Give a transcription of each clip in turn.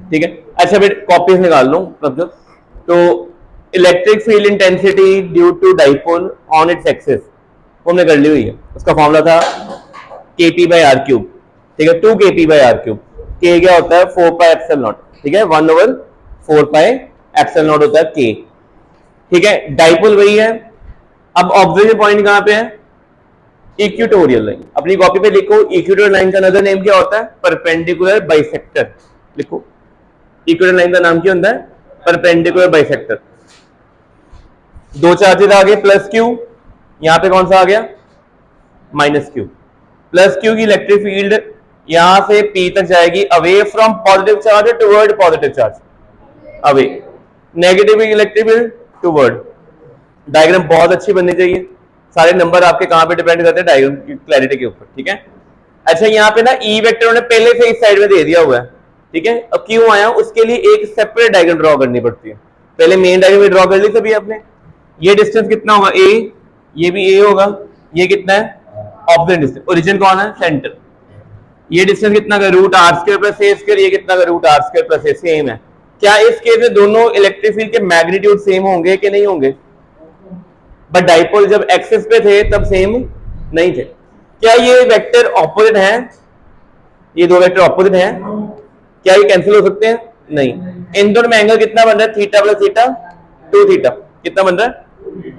ठीक है। अच्छा फिर कॉपीज निकाल लो तब तक। तो electric field intensity due to dipole on its axis वो हमने कर ली हुई है। उसका फॉर्मूला था kp बाई आर क्यूब। ठीक है, 2 kp बाई आर क्यूब। के क्या होता है 4 पाई एप्सिलॉन नॉट। ठीक है, 1/4 पाई एप्सिलॉन नॉट होता है के। ठीक है, डाइपोल वही है। अब ऑब्जर्वेशन पॉइंट कहां पे है? Equatorial line. अपनी कॉपी पे लिखो इक्वेटोरियल लाइन का अनदर नेम क्या होता है? Perpendicular bisector. लिखो इक्वेटोरियल लाइन का नाम क्या होता है? Perpendicular bisector. दो चार्जेस आ गए प्लस क्यू, यहां पे कौन सा आ गया? Minus Q. प्लस क्यू की इलेक्ट्रिक फील्ड यहां से पी तक जाएगी away from positive charge toward positive charge, away. Negative electric field toward. Diagram बहुत अच्छी बननी चाहिए। सारे नंबर आपके कहां पे डिपेंड करते हैं? डायग्राम की क्लैरिटी के ऊपर। ठीक है। अच्छा यहाँ पे ना ई वेक्टर उन्होंने पहले से इस साइड में दे दिया हुआ है। ठीक है, अब क्यों आया उसके लिए एक सेपरेट डायग्राम ड्रॉ करनी पड़ती है। पहले मेन डायग्राम ड्रॉ कर ली सभी आपने। ये डिस्टेंस कितना होगा? ए, ये भी ए होगा। ये कितना है? Opposite distance. ओरिजिन कौन है? सेंटर। ये डिस्टेंस कितना का? Root r square plus a square. ये कितना का? Root r square plus a. Same है। क्या इस केस में दोनों इलेक्ट्रिक फील्ड के मैग्नीट्यूड सेम होंगे कि नहीं होंगे? बट डाइपोल जब एक्सिस पे थे तब सेम नहीं थे। क्या ये वेक्टर ऑपोजिट है? ये दो वेक्टर ऑपोजिट हैं, क्या ये कैंसिल हो सकते हैं? नहीं। इन दोनों में एंगल कितना बन रहा है? Theta plus theta 2 theta. कितना बन रहा है?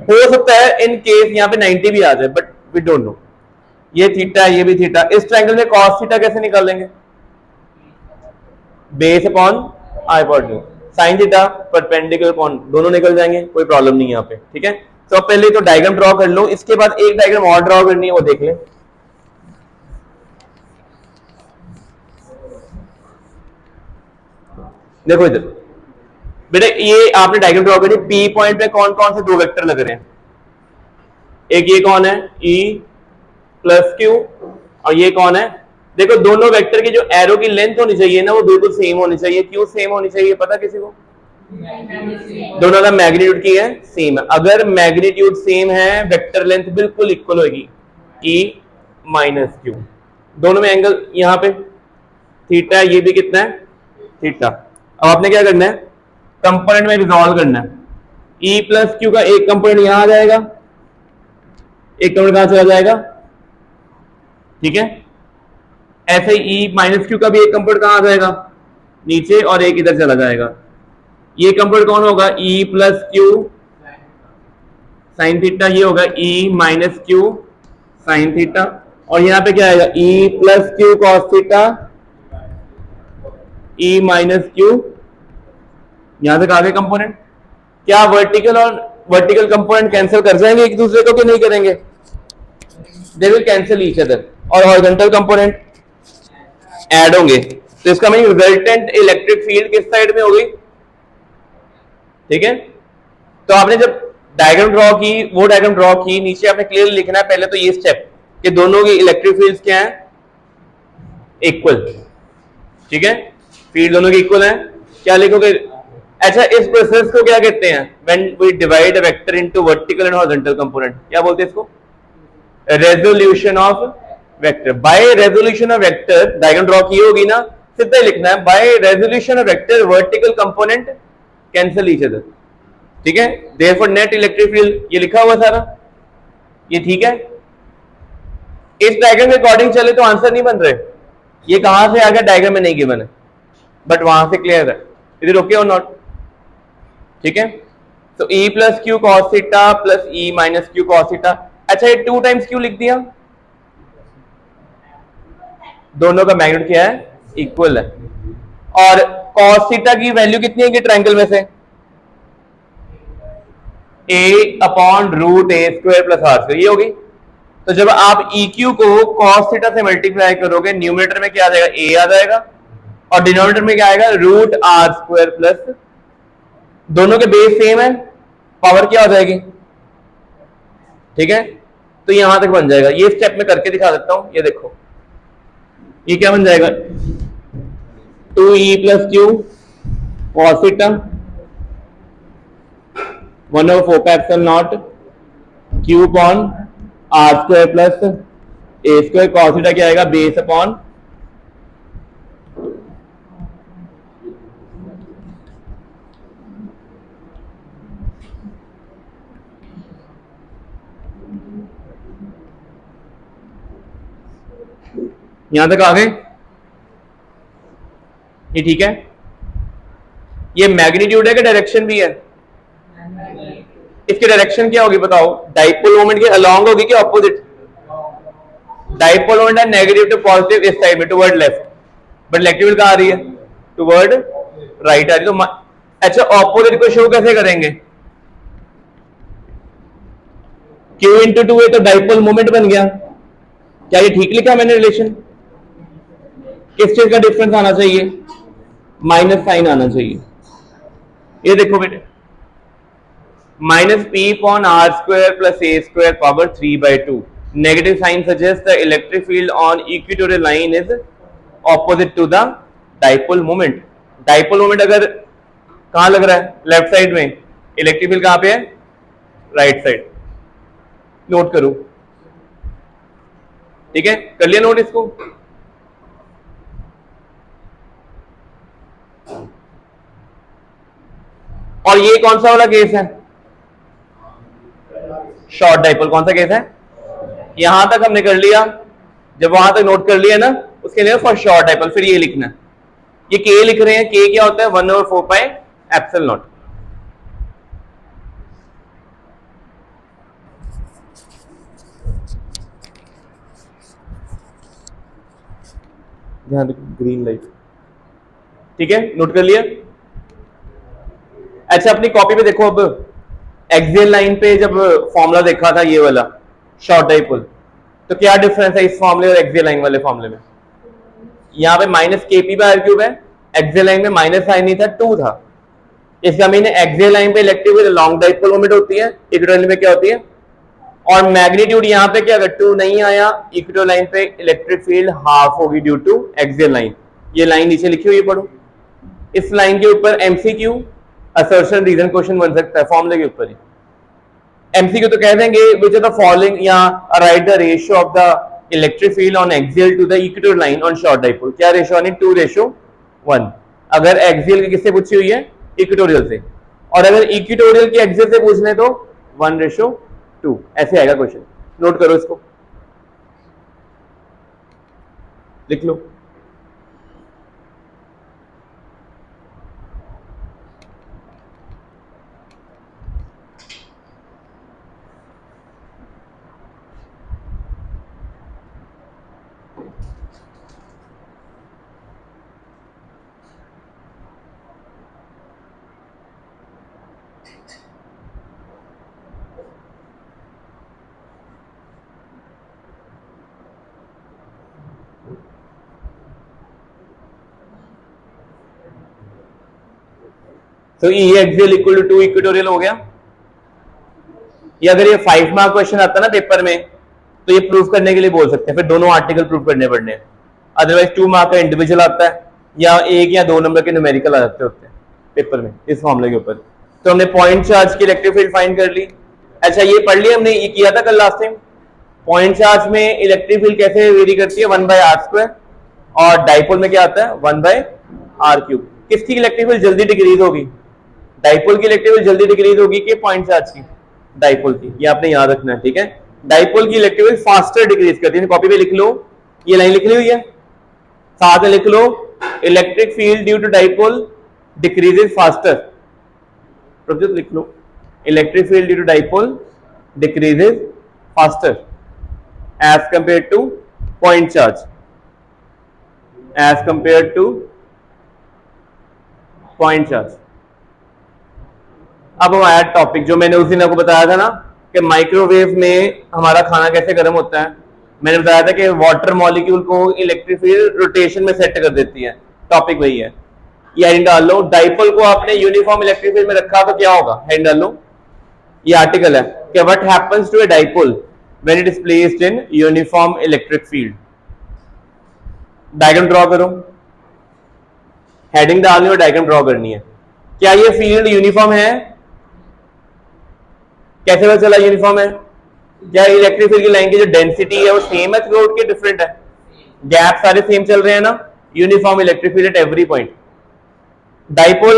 हो सकता है इन केस यहाँ पे 90 भी आ जाए, बट वी डोंट नो। ये थीटा, ये भी थीटा। इस ट्रायंगल में कॉस थीटा कैसे निकालेंगे? Base upon hypotenuse. Sine theta perpendicular upon, दोनों निकल जाएंगे, कोई प्रॉब्लम नहीं है यहाँ पे। ठीक है, तो पहले तो डायग्राम ड्रॉ कर लो, इसके बाद एक डायग्राम और ड्रॉ करनी है, वो देख लें। देखो इधर बेटे, ये आपने डायग्राम ड्रॉ करी। पी पॉइंट पे कौन कौन से दो वेक्टर लग रहे हैं? एक ये कौन है? E plus Q. और ये कौन है? देखो दोनों वेक्टर की जो एरो की लेंथ होनी चाहिए ना, वो बिल्कुल सेम होनी चाहिए। क्यों सेम होनी चाहिए पता किसी को? दोनों का मैग्नीट्यूड की है सेम है। अगर मैग्नीट्यूड सेम है वेक्टर लेंथ बिल्कुल इक्वल होगी। E minus Q. दोनों में एंगल यहां पे थीटा, ये भी कितना है? थीटा। अब आपने क्या करना है? कंपोनेंट में रिजॉल्व करना है। E प्लस क्यू का एक कंपोनेंट यहां आ जाएगा, एक कंपोनेंट कहां चला जाएगा? ठीक है, ऐसे ही E माइनस क्यू का भी एक कंपोनेंट कहां आ जाएगा? नीचे, और एक इधर चला जाएगा। ये कंपोनेंट कौन होगा? E plus Q sine theta. ये होगा E minus Q sine theta. और यहां पे क्या आएगा? E plus q cos theta, E minus Q. यहां तक आगे कंपोनेंट। क्या वर्टिकल और वर्टिकल कंपोनेंट कैंसिल कर जाएंगे एक दूसरे को कि नहीं करेंगे? They will cancel each other. और हॉरिजॉन्टल कंपोनेंट ऐड होंगे, तो इसका मीनिंग रिजल्टेंट इलेक्ट्रिक फील्ड किस साइड में होगी? ठीक है, तो आपने जब डायग्राम ड्रॉ की, वो डायग्राम ड्रॉ की, नीचे आपने क्लियर लिखना है पहले तो ये स्टेप कि दोनों की इलेक्ट्रिक फील्ड्स क्या है? इक्वल। ठीक है, फील्ड दोनों की इक्वल है। क्या लिखोगे? अच्छा, इस प्रोसेस को क्या कहते हैं? When we divide a vector into vertical and horizontal component, क्या बोलते हैं इसको? Resolution of vector. By resolution of vector, diagram draw की होगी ना, सीधा लिखना है by resolution of vector vertical component cancel each other. ठीक है, देयरफॉर नेट इलेक्ट्रिक फील्ड, ये लिखा हुआ सारा, ये ठीक है। इस डायग्राम के अकॉर्डिंग चले तो आंसर नहीं बन रहे। ये कहां से आ गया? डायग्राम में नहीं गिवन है, बट वहां से क्लियर है। इधर ओके और नॉट? ठीक है, तो E plus q cos theta plus E minus Q cos theta. अच्छा, ये 2 टाइम्स क्यू लिख दिया, दोनों का मैग्नीट्यूड क्या है? इक्वल है। और कॉस थीटा की वैल्यू कितनी है ट्रायंगल में से? a upon root a square plus r square, ये होगी। तो जब आप EQ को कॉस थीटा से मल्टीप्लाई करोगे, न्यूमरेटर में क्या आ जाएगा? a आ जाएगा, और डिनोमिनेटर में क्या आएगा? रूट आर स्क्वायर प्लस, दोनों के बेस सेम है, पावर क्या हो जाएगी? ठीक है, तो यहां तक बन जाएगा। ये स्टेप में करके दिखा देता हूं, ये देखो, ये क्या बन जाएगा? 2E plus q cos theta 1/4 pi epsilon naught q upon r square plus a square. Cos theta क्या आएगा? बेस अपॉन यहां तक आ गए? ये ठीक है? ये मैग्नीट्यूड है कि डायरेक्शन भी है? इसकी डायरेक्शन क्या होगी बताओ? डाइपोल मोमेंट के अलोंग होगी कि ऑपोजिट? डाइपोल मोमेंट है नेगेटिव टू पॉजिटिव इस साइड में, toward left, but electric field कहां आ रही है? टुवर्ड राइट आ रही। तो अच्छा, ऑपोजिट को शो कैसे करेंगे? Q इंटू टू है तो डाइपोल मोमेंट बन गया। क्या ये ठीक लिखा मैंने रिलेशन? किस चीज का डिफरेंस आना चाहिए? माइनस साइन आना चाहिए। ये देखो बेटे, minus p upon r square plus a square power 3/2। Negative sign suggest the electric field on equatorial line is opposite to the dipole moment. Dipole moment अगर कहां लग रहा है? लेफ्ट साइड में। इलेक्ट्रिक फील्ड कहां पे है? Right side. नोट करो, ठीक है? कर लिया नोट इसको? और ये कौन सा वाला केस है? Short dipole. कौन सा केस है? यहां तक हमने कर लिया। जब वहां तक नोट कर लिया ना, उसके लिए फॉर शॉर्ट डाइपोल फिर ये लिखना। ये के लिख रहे हैं, के क्या होता है? 1/4 pi epsilon not. Green light, ठीक है? नोट कर लिया? अच्छा, अपनी कॉपी पे देखो। अब एक्सियल लाइन पे जब फॉर्मूला देखा था ये वाला शॉर्ट डाइपोल, तो क्या डिफरेंस है इस फॉर्मूले और एक्सियल लाइन वाले फॉर्मूले में? यहाँ पे minus kp by r cube है, एक्सियल लाइन में माइनस साइन नहीं था, 2 था। इसका मीन एक्सियल लाइन पे electric field long dipole moment होती है, इक्वेटोरियल में क्या होती है? और मैग्नीट्यूड यहाँ पे क्या, अगर 2 नहीं आया इक्वेटोरियल लाइन पे इलेक्ट्रिक फील्ड हाफ होगी ड्यू टू एक्सियल लाइन। ये लाइन नीचे लिखी हुई है, पढ़ो। इस लाइन के ऊपर एमसीक्यू असर्शन रीजन क्वेश्चन बन सकता है फॉर्मूले के ऊपर ही। एमसीक्यू तो कह देंगे विच आर द फॉलोइंग, या write the ratio of the electric field on axial to the equatorial line on short dipole. क्या रेशियो आनी? 2:1। अगर एक्सियल की किससे पूछी हुई है? इक्वेटोरियल से। और अगर इक्वेटोरियल की एक्सियल से पूछने तो 1:2। ऐसे आएगा क्वेश्चन। नोट करो इसको, लिख लो। तो ई एक्सियल इक्वल टू 2 इक्वेटोरियल हो गया। ये अगर ये 5 मार्क क्वेश्चन आता ना पेपर में, तो ये प्रूफ करने के लिए बोल सकते हैं, फिर दोनों आर्टिकल प्रूफ करने पड़ने हैं। अदरवाइज 2 मार्क का इंडिविजुअल आता है, या 1 या 2 नंबर के न्यूमेरिकल आ जाते होते हैं पेपर में इस फॉर्मूले के ऊपर। तो हमने पॉइंट चार्ज की इलेक्ट्रिक फील्ड फाइंड कर ली। अच्छा, ये पढ़ लिया हमने, ये किया था कल लास्ट टाइम। पॉइंट चार्ज में इलेक्ट्रिक फील्ड कैसे वेरी करती है? 1/r²। और डाइपोल में क्या आता है? 1/r³। किसकी इलेक्ट्रिक फील्ड जल्दी डिक्रीज होगी? डाइपोल की इलेक्ट्रिक फील्ड जल्दी डिक्रीज होगी कि पॉइंट चार्ज की? डाइपोल की। ये आपने याद रखना है, ठीक है? डाइपोल की इलेक्ट्रिक फील्ड फास्टर डिक्रीज करती है। कॉपी पे लिख लो, ये लाइन लिखी हुई है, साथ में लिख लो electric field due to dipole decreases faster. Prabhujeet लिख लो, electric field due to dipole decreases faster as compare to point charge, as compare to point charge. अब हम आया टॉपिक जो मैंने उस दिन आपको बताया था ना, कि माइक्रोवेव में हमारा खाना कैसे गर्म होता है। मैंने बताया था कि वाटर मॉलिक्यूल को इलेक्ट्रिक फील्ड रोटेशन में सेट कर देती है। टॉपिक वही है। ये हेडिंग डाल लो। डाइपोल को आपने यूनिफॉर्म इलेक्ट्रिक फील्ड में रखा तो क्या होगा? हेडिंग डाल लो। ये आर्टिकल है कि what happens to a dipole when it is placed in uniform electric field. Diagram draw करो। हेडिंग डालनी और डायग्राम ड्रॉ करनी है। क्या ये फील्ड यूनिफॉर्म है? कैसे पता चला यूनिफॉर्म है? क्या इलेक्ट्रिक फील्ड की लाइन की जो डेंसिटी है वो सेम है थ्रू आउट के डिफरेंट है? गैप सारे सेम चल रहे हैं ना? Uniform electric field at every point. Dipole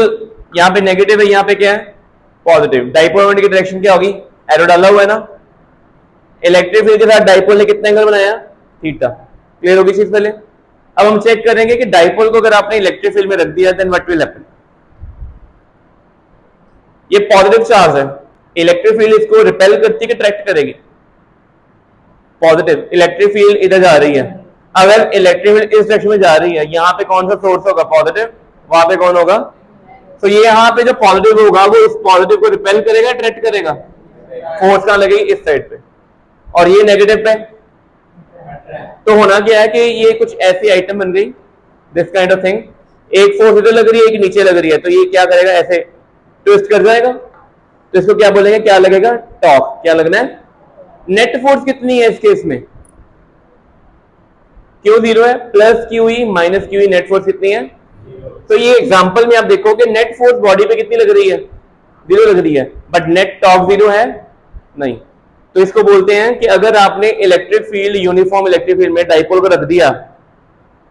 यहाँ पे नेगेटिव है, यहाँ पे क्या है? पॉजिटिव। डाइपोल मोमेंट की डायरेक्शन क्या होगी? एरो डाला हुआ है ना? इलेक्ट्रिक फील्ड के साथ डाइपोल ने कितना एंगल बनाया? थीटा। क्लियर होगी चीज पहले? अब हम चेक करेंगे कि डाइपोल को अगर आपने इलेक्ट्रिक फील्ड में रख दिया देन व्हाट विल हैपन। ये पॉजिटिव चार्ज है, इलेक्ट्रिक फील्ड इसको रिपेल करती है कि अट्रैक्ट करेगी? पॉजिटिव। इलेक्ट्रिक फील्ड इधर जा रही है, अगर इलेक्ट्रिक फील्ड इस डायरेक्शन में जा रही है, यहाँ पे कौन सा सोर्स होगा? पॉजिटिव। वहां पे कौन होगा? तो ये यहाँ पे जो पॉजिटिव होगा वो इस पॉजिटिव को रिपेल करेगा, अट्रैक्ट करेगा? फोर्स कहां लगेगी? इस साइड पे। और ये नेगेटिव पे, तो होना क्या है कि ये कुछ ऐसी आइटम बन गई, दिस काइंड ऑफ थिंग। एक फोर्स इधर लग रही है, एक नीचे लग रही है, तो ये क्या करेगा? ऐसे ट्विस्ट कर जाएगा। तो इसको क्या बोलेंगे? क्या लगेगा? टॉर्क। क्या लगना है? नेट फोर्स कितनी है इस केस में? क्यू जीरो है, plus Q E minus Q E, net force कितनी है? तो ये एग्जांपल में आप देखोगे नेट फोर्स बॉडी पे कितनी लग रही है? जीरो लग रही है, बट नेट टॉर्क जीरो है नहीं। तो इसको बोलते हैं कि अगर आपने electric field, uniform electric field में डाइपोल को रख दिया,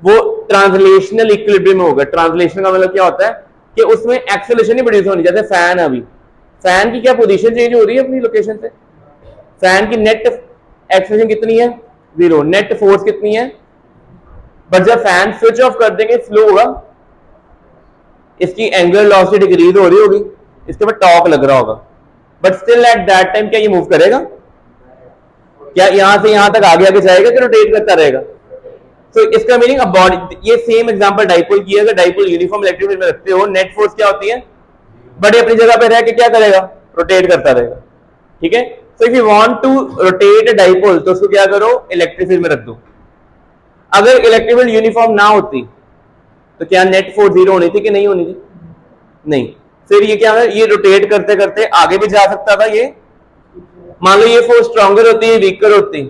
वो ट्रांसलेशनल इक्विलिब्रियम में होगा। ट्रांसलेशन का मतलब क्या होता है कि उसमें एक्सेलरेशन नहीं प्रोड्यूस होनी। जैसे फैन है, अभी फैन की क्या पोजीशन चेंज हो रही है अपनी लोकेशन से? फैन की नेट एक्सेलरेशन कितनी है? जीरो। नेट फोर्स कितनी है? बट जब फैन स्विच ऑफ कर देंगे स्लो होगा, इसकी एंगुलर वेलोसिटी डिक्रीज हो रही होगी, इसके बाद टॉर्क लग रहा होगा, but still at that time क्या ये मूव करेगा? क्या यहां से यहां तक आगे आगे जाएगा कि रोटेट करता रहेगा? तो इसका मीनिंग अब बॉडी, ये सेम एग्जांपल डाइपोल की है। अगर डाइपोल यूनिफॉर्म इलेक्ट्रिक फील्ड में रखते हो, नेट फोर्स क्या होती है? बट ये अपनी जगह पे रह के क्या करेगा? रोटेट करता रहेगा। ठीक है, so if you want to rotate dipole तो उसको क्या करो? इलेक्ट्रिक फील्ड में रख दो। अगर इलेक्ट्रिक फील्ड यूनिफॉर्म ना होती तो क्या नेट फोर्स जीरो होनी थी कि नहीं होनी थी? नहीं। फिर ये क्या है? ये रोटेट करते करते आगे भी जा सकता था। ये मान लो ये फोर्स स्ट्रॉन्गर होती है, वीकर होती,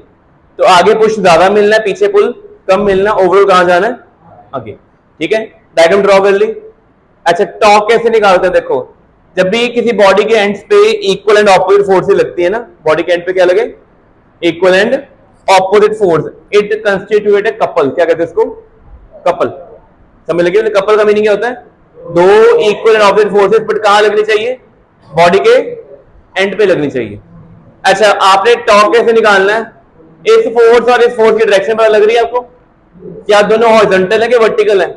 तो आगे पुश ज्यादा मिलना है, पीछे पुल कम मिलना, ओवरऑल कहां जाना है? आगे। ठीक है, डायग्राम ड्रॉ कर ली। अच्छा, टॉर्क कैसे निकालते हैं? देखो, जब भी किसी बॉडी के एंड्स पे इक्वल एंड ऑपोजिट फोर्सेस लगती है ना, बॉडी के एंड पे क्या लगे? Equal and opposite force, it constitute a couple. क्या कहते हैं इसको? कपल। समझ लगे? कपल का मीनिंग क्या होता है? दो equal and opposite forces, but कहां लगनी चाहिए? बॉडी के एंड पे लगनी चाहिए। अच्छा, आपने टॉर्क कैसे निकालना है? इस फोर्स और इस फोर्स की डायरेक्शन पता लग रही है आपको? क्या दोनों हॉरिजॉन्टल है कि वर्टिकल है?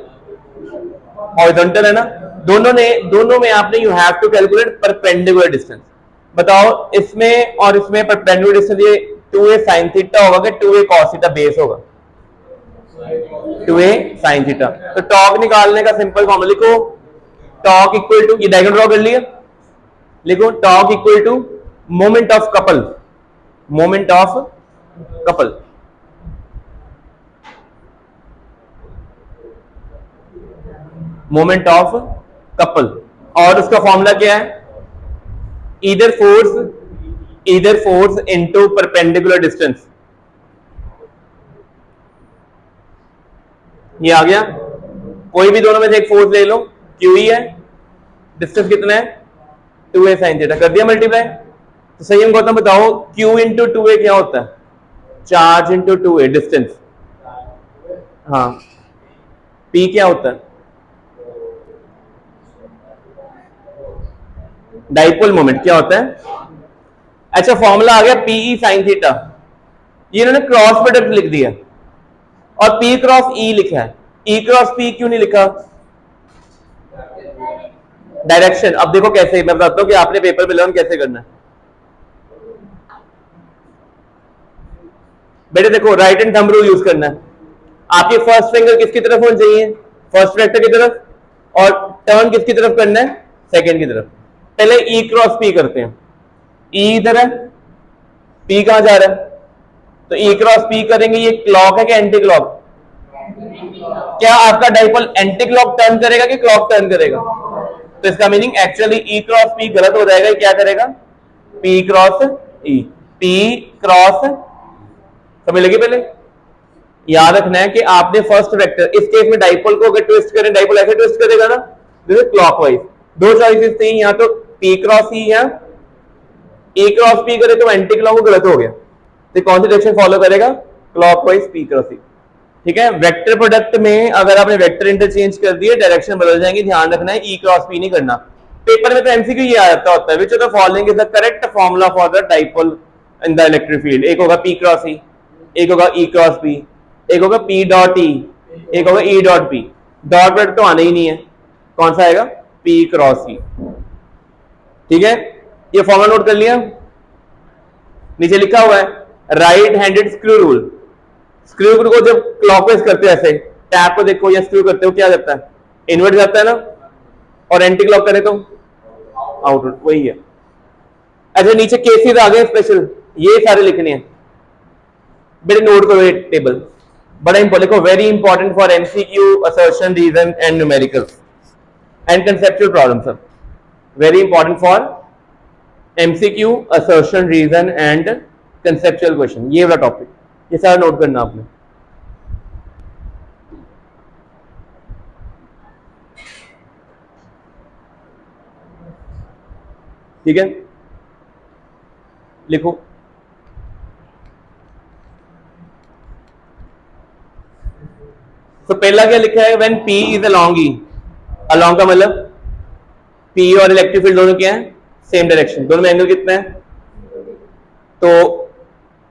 हॉरिजॉन्टल है ना। दोनों में आपने you have to calculate perpendicular distance. बताओ, इसमें और इसमें परपेंडिकुलर डिस्टेंस ये 2a sin थीटा होगा कि 2a cos थीटा बेस होगा? 2a sin theta. तो टॉर्क निकालने का सिंपल फॉर्मूला लिखो, टॉर्क इक्वल टू, ये डायग्राम ड्रॉ कर लिया, लिखो torque equal to moment of couple. Moment of couple, moment of couple. और उसका फॉर्मूला क्या है? Either force into perpendicular distance. ये आ गया। कोई भी दोनों में से एक फोर्स ले लो, क्यू ही है, डिस्टेंस कितना है? 2a sin theta. कर दिया मल्टीप्लाई। तो सही हम गौतम बताओ, q इंटू 2a क्या होता है? Charge into 2a, distance. हाँ, p क्या होता है? Dipole moment. क्या होता है? अच्छा, फॉर्मूला आ गया पीई साइन थीटा। ये इन्होंने क्रॉस प्रोडक्ट लिख दिया और p क्रॉस e लिखा है, e क्रॉस p क्यों नहीं लिखा? डायरेक्शन। अब देखो कैसे, मैं बताता हूं कि आपने पेपर में लर्न कैसे करना है। बेटे देखो, right and thumb rule use करना है। आपकी फर्स्ट फिंगर किसकी तरफ होनी चाहिए? फर्स्ट वेक्टर की तरफ। और टर्न किसकी तरफ करना है? सेकंड की तरफ। पहले e क्रॉस p करते हैं। e इधर है, p कहां जा रहा है? तो e क्रॉस p करेंगे। ये क्लॉक है कि एंटी क्लॉक? क्या आपका डाइपोल एंटी क्लॉक टर्न करेगा कि क्लॉक टर्न करेगा? तो इसका meaning actually e cross p गलत हो जाएगा। क्या करेगा? p cross e, p cross. समझ लगी? पहले याद रखना है कि आपने फर्स्ट वेक्टर, इस केस में डाइपोल को अगर ट्विस्ट करें, डाइपोल ऐसे ट्विस्ट करेगा ना, जैसे क्लॉकवाइज। दो चॉइसेस थी, या तो p क्रॉस e या a क्रॉस p करे तो एंटी क्लॉक गलत हो गया। तो कौन सी डायरेक्शन फॉलो करेगा? Clockwise p cross e। ठीक है, वेक्टर प्रोडक्ट में अगर आपने वेक्टर इंटरचेंज कर दिए, डायरेक्शन बदल जाएंगे। ध्यान रखना है e क्रॉस p नहीं करना। पेपर में तो एमसीक्यू ये आता होता है, which of the following is the correct formula for the dipole in the electric field. एक होगा p क्रॉस e, एक होगा e क्रॉस p, एक होगा p डॉट e, एक होगा E dot P, dot dot तो आना ही नहीं है, कौन सा आएगा, पी क्रॉस ई। ठीक है, ये फॉर्मूला नोट कर लिया। नीचे लिखा हुआ है right handed screw rule. Screw को जब क्लॉकवाइज करते हैं, ऐसे टैप को देखो या स्क्रू करते हो, क्या जाता है, इनवर्ट जाता है ना, और एंटी क्लॉक करे तो आउटवर्ड, वही है। अच्छा, नीचे केसेस आ गए स्पेशल, ये सारे लिखने हैं, बेटे नोट करो ये टेबल, बड़ा इंपॉर्टेंट लिखो, very important for MCQ, assertion, reason and numericals and conceptual problems, सब very important for MCQ, assertion, reason and conceptual question, ये वाला टॉपिक, ये सारा नोट करना आपने। ठीक है, लिखो। तो पहला क्या लिखा है, when P is along E, along का मतलब P और इलेक्ट्रिक फील्ड दोनों क्या है, सेम डायरेक्शन, दोनों में एंगल कितना है, तो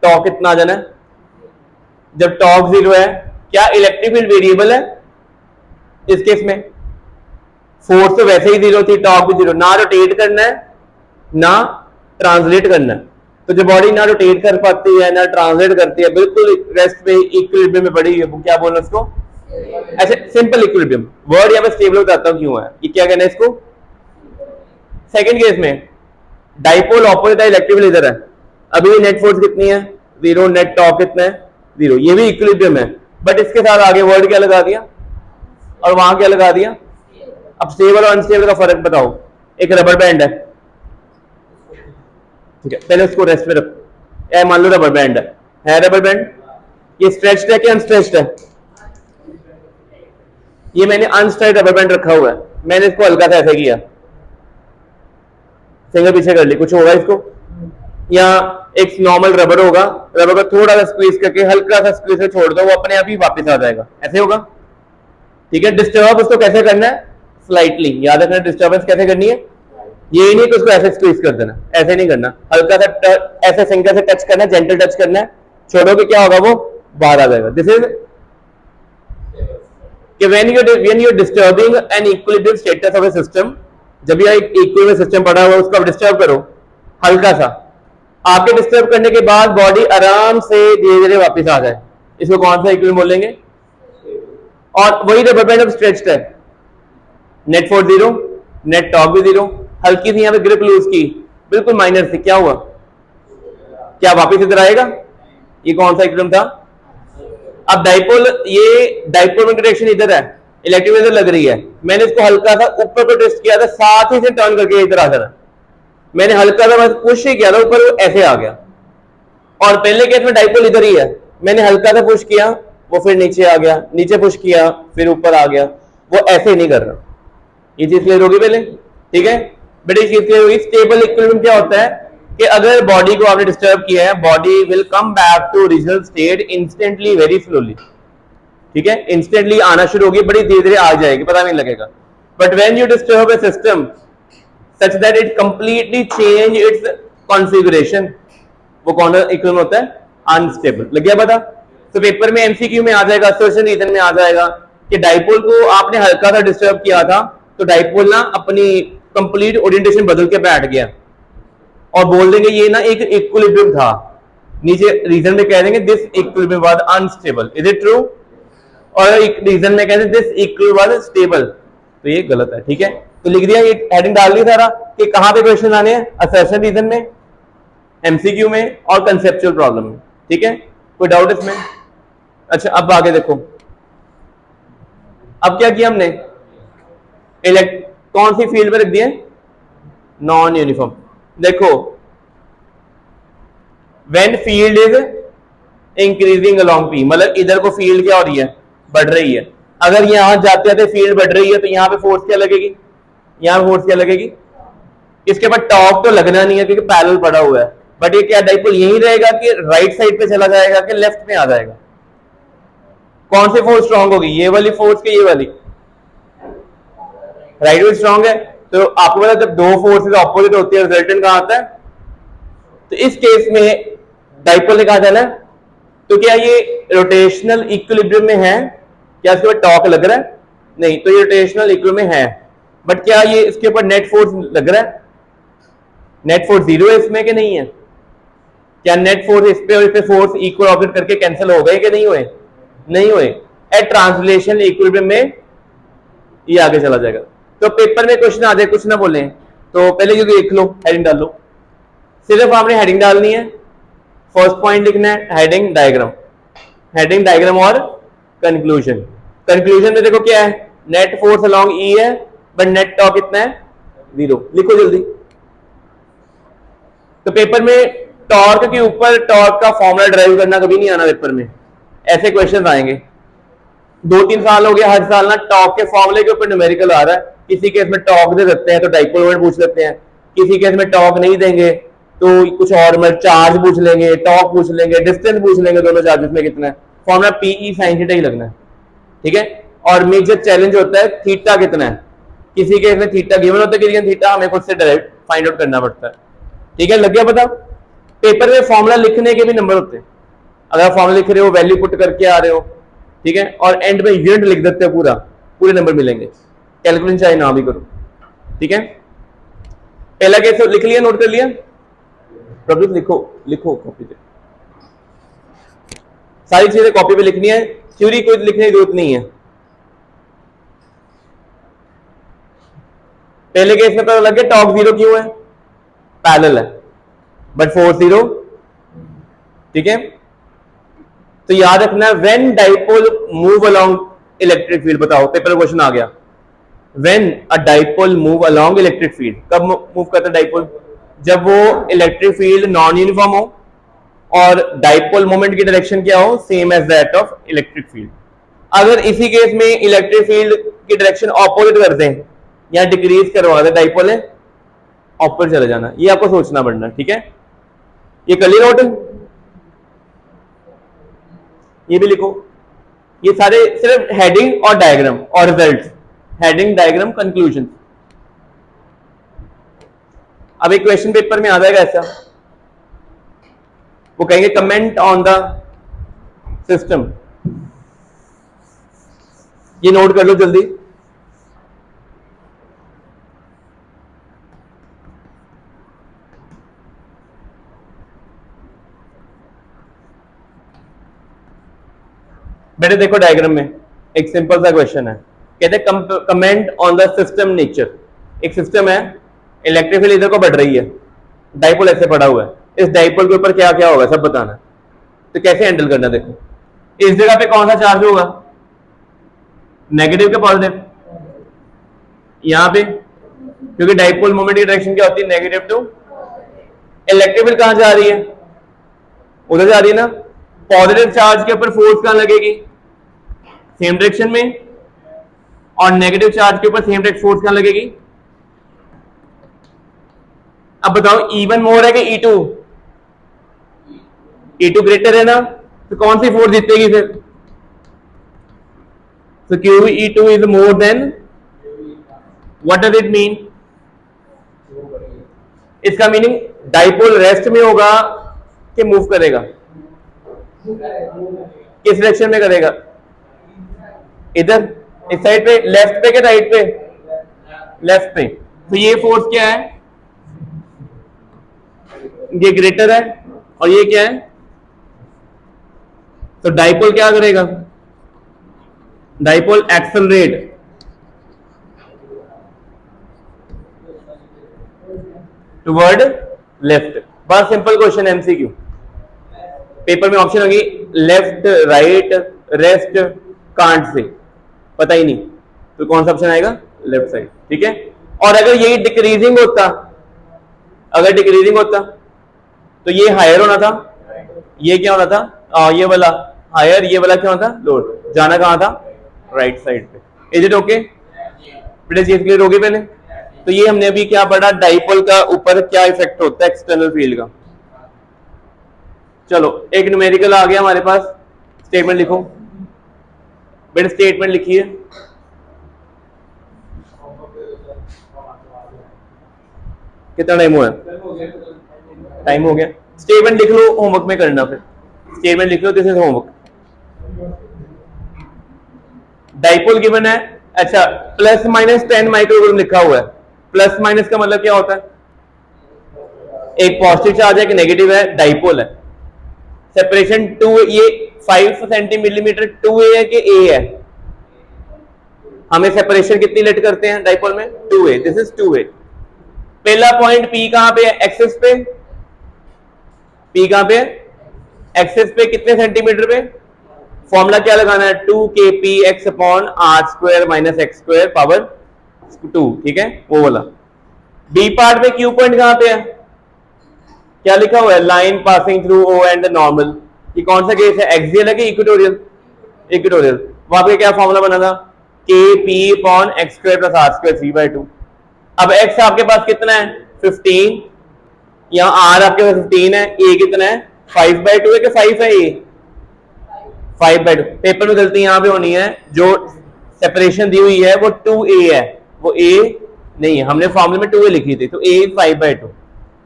टॉर्क कितना आ जाना है, जब टॉर्क 0 है, क्या इलेक्ट्रिक फील्ड वेरिएबल है इस केस में, फोर्स तो वैसे ही 0 थी, टॉर्क भी 0, ना रोटेट करना है ना ट्रांसलेट करना है, तो जो बॉडी ना रोटेट कर पाती है ना ट्रांसलेट करती है, बिल्कुल रेस्ट में इक्विलिब्रियम में पड़ी है, वो क्या बोलना उसको, ऐसे सिंपल इक्विलिब्रियम, वर्ड यहाँ पे स्टेबल बताता हूं क्यों है, ये क्या कहना है इसको। सेकंड केस में डाइपोल ऑपोजिट है, इलेक्ट्रिक फील्ड इधर है, अभी नेट फोर्स कितनी है 0, नेट टॉर्क कितना है 0, ये भी इक्विलिब्रियम है, बट इसके साथ आगे वर्ड क्या लगा दिया और वहां क्या लगा दिया। अब स्टेबल और अनस्टेबल का फर्क बताओ, एक रबर बैंड है, ठीक है, पहले उसको रेस्ट में रखो, मान लो रबर बैंड है रबर बैंड, ये स्ट्रेच्ड है कि अनस्ट्रेच्ड है, ये मैंने अनस्ट्रेच्ड रबर बैंड रखा हुआ है, मैंने इसको हल्का सा ऐसे किया, फिंगर पीछे कर ली, कुछ होगा इसको, या एक नॉर्मल रबर होगा, रबर को थोड़ा सा स्क्वीज करके हल्का सा स्क्वीज से छोड़ दो, वो अपने आप ही वापस आ जाएगा, ऐसे होगा। ठीक है, डिस्टर्ब उसको कैसे करना है, स्लाइटली, याद रखना डिस्टर्बेंस कैसे करनी है, ये नहीं कि उसको ऐसे स्क्वीज कर देना, ऐसे नहीं करना, हल्का सा ऐसे फिंगर से टच करना है, जेंटल टच करना है, छोड़ोगे क्या होगा, वो बाहर आ जाएगा। This is when you're disturbing an equilibrium status of a system, जब भी एक इक्विलिब्रियम सिस्टम पड़ा हुआ उसको डिस्टर्ब करो हल्का सा, आपके डिस्टर्ब करने के बाद बॉडी आराम से धीरे धीरे वापस आ जाए, इसको कौन सा इक्विलिब्रियम बोलेंगे। और वही रबर बैंड अब स्ट्रेच्ड है, नेट फोर्स 0, नेट टॉर्क भी 0, हल्की सी यहाँ पे ग्रिप लूज की, बिल्कुल माइनर से, क्या हुआ, क्या वापस इधर आएगा, ये कौन सा इक्विलिब्रियम था। अब डाइपोल, ये डाइपोल में डायरेक्शन इधर है, इलेक्ट्रिक इधर लग रही है, मैंने इसको हल्का सा ऊपर को ट्विस्ट किया था, साथ ही से टर्न करके इधर आ जाना, मैंने हल्का सा बस पुश ही किया था ऊपर, वो ऐसे आ गया। और पहले केस में डाइपोल इधर ही है, मैंने हल्का सा पुश किया, वो फिर नीचे आ गया, नीचे पुश किया फिर ऊपर आ गया, वो ऐसे नहीं कर रहा। ये चीज क्लियर होगी पहले, ठीक है बेटे, चीज क्लियर होगी। स्टेबल इक्विलिब्रियम क्या होता है कि अगर बॉडी को आपने डिस्टर्ब किया है, body will come back to original state instantly, very slowly, ठीक है, इंस्टेंटली आना शुरू होगी, बड़ी धीरे धीरे आ जाएगी, पता नहीं लगेगा। But when you disturb A system such that it completely change it's configuration, वो कौन सा इक्विलिब्रियम होता है, अनस्टेबल। लग गया पता। तो पेपर में एमसीक्यू में आ जाएगा, असर्शन रीजन में आ जाएगा कि डाइपोल को आपने हल्का सा डिस्टर्ब किया था, तो डाइपोल ना अपनी कंप्लीट ओरिएंटेशन बदल के बैठ गया, और बोल देंगे ये ना एक इक्विलिब्रियम था, नीचे रीजन में कह देंगे this equilibrium was unstable, is it true, और एक रीजन में कहते हैं दिस इक्विलिब्रियम वाज स्टेबल, तो ये गलत है। ठीक है, तो लिख दिया, ये हेडिंग डाल दी सारा कि कहां पे क्वेश्चन आने हैं, असर्शन रीजन में, एमसीक्यू में और कंसेप्चुअल प्रॉब्लम में। ठीक है, कोई डाउट इसमें। अच्छा, अब आगे देखो, अब क्या किया हमने, कौन सी फील्ड में रख दिए, नॉन यूनिफॉर्म। देखो, when field is increasing along P, मतलब इधर को फील्ड क्या हो रही है, बढ़ रही है, अगर यहां जाते जाते फील्ड बढ़ रही है तो यहां पे फोर्स क्या लगेगी, यहां फोर्स क्या लगेगी, इसके बाद टॉर्क तो लगना नहीं है क्योंकि पैरेलल पड़ा हुआ है, बट ये क्या डाइपोल यही रहेगा कि राइट साइड पे चला जाएगा कि लेफ्ट में आ जाएगा, कौन सी फोर्स स्ट्रांग होगी, ये वाली फोर्स की ये वाली, राइट में स्ट्रांग है। तो आपको पता जब दो फोर्सेस ऑपोजिट होती है रिजल्टेंट कहां आता है, तो इस केस में डाइपोल ने कहा जाना है, तो क्या ये रोटेशनल इक्विलिब्रियम में है, क्या इसके ऊपर टॉर्क लग रहा है? नहीं, तो ये रोटेशनल इक्विलिब्रियम में है, बट क्या ये इसके ऊपर नेट फोर्स लग रहा है? नेट फोर्स जीरो है इसमें कि नहीं है? क्या नेट फोर्स इस पे और इस पे फोर्स इक्वल ऑपरेट करके कैंसिल हो गए कि नहीं हुए? नहीं हुए। एट ट्रांसलेशनल इक्विलिब्रियम में ये आगे चला जाएगा। तो पेपर में क्वेश्चन आ जाए, कुछ ना बोले तो पहले ये देख लो, हेडिंग डाल लो। सिर्फ आपने हेडिंग डालनी है, फर्स्ट पॉइंट लिखना है हेडिंग डायग्राम, हेडिंग डायग्राम और कंक्लूजन। कंक्लूजन में देखो क्या है, नेट फोर्स अलोंग ई है बट नेट टॉर्क कितना है? जीरो। लिखो जल्दी। तो पेपर में टॉर्क के ऊपर टॉर्क का फॉर्मूला ड्राइव करना कभी नहीं आना पेपर में, ऐसे क्वेश्चन आएंगे। 2-3 साल हो गया, हर साल ना टॉर्क के फॉर्मूले के ऊपर न्यूमेरिकल आ रहा है। किसी केस में टॉर्क दे सकते हैं तो डाइपोल मोमेंट पूछ लेते हैं, किसी केस में टॉर्क नहीं देंगे तो कुछ और मतलब चार्ज पूछ लेंगे, टॉर्क पूछ लेंगे, डिस्टेंस पूछ लेंगे, दोनों चार्जेस में कितना है। फॉर्मूला पीई साइन थीटा ही लगना है, ठीक है। और मेजर चैलेंज होता है थीटा कितना है, किसी केस में थीटा गिवन होता है, किसी केस थीटा हमें खुद से डायरेक्ट फाइंड आउट करना पड़ता है, ठीक है। लग गया पता? पेपर में फॉर्मूला लिखने के भी नंबर होते हैं। अगर आप फॉर्मूला लिख रहे हो, वैल्यू पुट करके आ रहे हो, ठीक है, और एंड में यूनिट लिख देते हो, पूरे नंबर मिलेंगे, कैलकुलेशन चाहे ना भी करो, ठीक है। पहला केस लिख लिया, नोट कर लिया? प्रभु लिखो, लिखो कॉपी पे, सारी चीजें कॉपी पे लिखनी है, थ्योरी कोई लिखने की जरूरत नहीं है। पहले केस में पता लग गया टॉर्क जीरो क्यों है, पैरेलल है बट फोर्स जीरो, ठीक है। तो याद रखना है when dipole move along electric field, बताओ पेपर क्वेश्चन आ गया, when a dipole move along electric field, कब मूव करता है डाइपोल? जब वो इलेक्ट्रिक फील्ड नॉन यूनिफॉर्म हो और डाइपोल मोमेंट की डायरेक्शन क्या हो, same as that of electric field. अगर इसी केस में इलेक्ट्रिक फील्ड की डायरेक्शन ऑपोजिट कर दें या डिक्रीज करवा दें, डाइपोल है ऑपोजिट चले जाना, ये आपको सोचना पड़ना, ठीक है। ये कर लिया नोट, ये भी लिखो। ये सारे सिर्फ हेडिंग और डायग्राम और रिजल्ट, हेडिंग डायग्राम कंक्लूजन। अब एक क्वेश्चन पेपर में आ जाएगा ऐसा, वो कहेंगे कमेंट ऑन द सिस्टम, ये नोट कर लो जल्दी। बेटे देखो डायग्राम में एक सिंपल सा क्वेश्चन है, कहते हैं comment on the system nature. एक सिस्टम है, इलेक्ट्रिक फील्ड इधर को बढ़ रही है, डाइपोल ऐसे पड़ा हुआ है, इस डाइपोल के ऊपर क्या क्या होगा सब बताना। तो कैसे हैंडल करना, देखो इस जगह पे कौन सा चार्ज होगा, नेगेटिव के पॉजिटिव, यहां पे क्योंकि डाइपोल मोमेंट की डायरेक्शन क्या होती है, नेगेटिव टू। इलेक्ट्रिक फील्ड कहां जा रही है, उधर जा रही है ना। पॉजिटिव चार्ज के ऊपर फोर्स कहां लगेगी, सेम डायरेक्शन में, और नेगेटिव चार्ज के ऊपर सेम डायरेक्शन फोर्स कहां लगेगी। अब बताओ E1 मोर है कि E2? E2 ग्रेटर है ना, तो कौन सी फोर्स जीतेगी फिर? So QE2 is more than, what does it mean? इसका मीनिंग डाइपोल रेस्ट में होगा कि मूव करेगा, किस डायरेक्शन में करेगा, इधर इस साइड पे, लेफ्ट पे के राइट पे, लेफ्ट पे। तो ये फोर्स क्या है, ये ग्रेटर है, और ये क्या है, तो डाइपोल क्या करेगा, डाइपोल एक्सेलरेट टुवर्ड लेफ्ट। बड़ा सिंपल क्वेश्चन, एमसीक्यू। पेपर में ऑप्शन होगी left, right, rest, can't say, पता ही नहीं, तो कौन सा ऑप्शन आएगा, लेफ्ट साइड, ठीक है। और अगर यही डिक्रीजिंग होता, अगर डिक्रीजिंग होता तो ये हायर होना था, ये क्या होना था, ये वाला हायर, ये वाला क्या होता, लोअर, जाना कहां था, राइट साइड पे। इज इट ओके बेटा, चीज क्लियर होगी पहले? तो ये हमने अभी क्या पढ़ा, डाइपोल का ऊपर क्या इफेक्ट होता है एक्सटर्नल फील्ड का। चलो एक न्यूमेरिकल आ गया हमारे पास, स्टेटमेंट लिखो बेटा, स्टेटमेंट लिखिए। कितना टाइम हुआ, टाइम हो गया। स्टेटमेंट लिख लो, होमवर्क में करना, फिर स्टेटमेंट लिख लो, this is homework. Dipole given है, अच्छा प्लस माइनस 10 माइक्रोकूलम लिखा हुआ है। प्लस माइनस का मतलब क्या होता है? एक पॉजिटिव चार्ज है, एक नेगेटिव है, डाइपोल है। सेपरेशन 2, ये 5 सेंटीमीटर 2a है कि a है? हमें सेपरेशन कितनी लेट करते हैं डाइपोल में? 2a, this is 2a। पहला पॉइंट P कहां पे है? एक्सिस पे। P कहां पे है? एक्सिस पे। कितने सेंटीमीटर पे? फॉर्मूला क्या लगाना है? 2kp x upon r square minus x square power 2, ठीक है, वो वाला। बी पार्ट में Q पॉइंट कहां पे है? क्या लिखा हुआ है? Line passing through O and the normal. ये कौन सा केस है? एक्सियल है कि इक्वेटोरियल? इक्वेटोरियल। वहां पे क्या फॉर्मूला बना था? kp upon x square plus r square 3/2। अब x आपके पास कितना है? 15। यहाँ r आपके पास 15 है, a कितना है? 5/2 है कि 5 है? a 5/2। पेपर में गलती यहां पे होनी है, जो सेपरेशन दी हुई है वो 2a है, वो a नहीं है। हमने फॉर्मूले में 2a लिखी थी, तो a 5/2।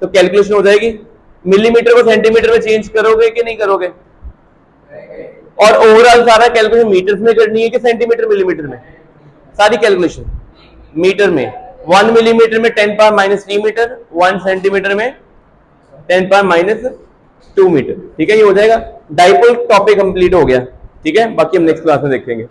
तो कैलकुलेशन हो जाएगी। मिलीमीटर को सेंटीमीटर में चेंज करोगे कि नहीं करोगे? और ओवरऑल सारा कैलकुलेशन मीटर्स में करनी है कि सेंटीमीटर मिलीमीटर में? सारी कैलकुलेशन मीटर में। 1 मिलीमीटर में 10 पावर माइनस 3 मीटर, 1 सेंटीमीटर में 10 पावर माइनस 2 मीटर, ठीक है, ये हो जाएगा। डाइपोल टॉपिक कंप्लीट हो गया, ठीक है, बाकी हम नेक्स्ट क्लास में देखेंगे।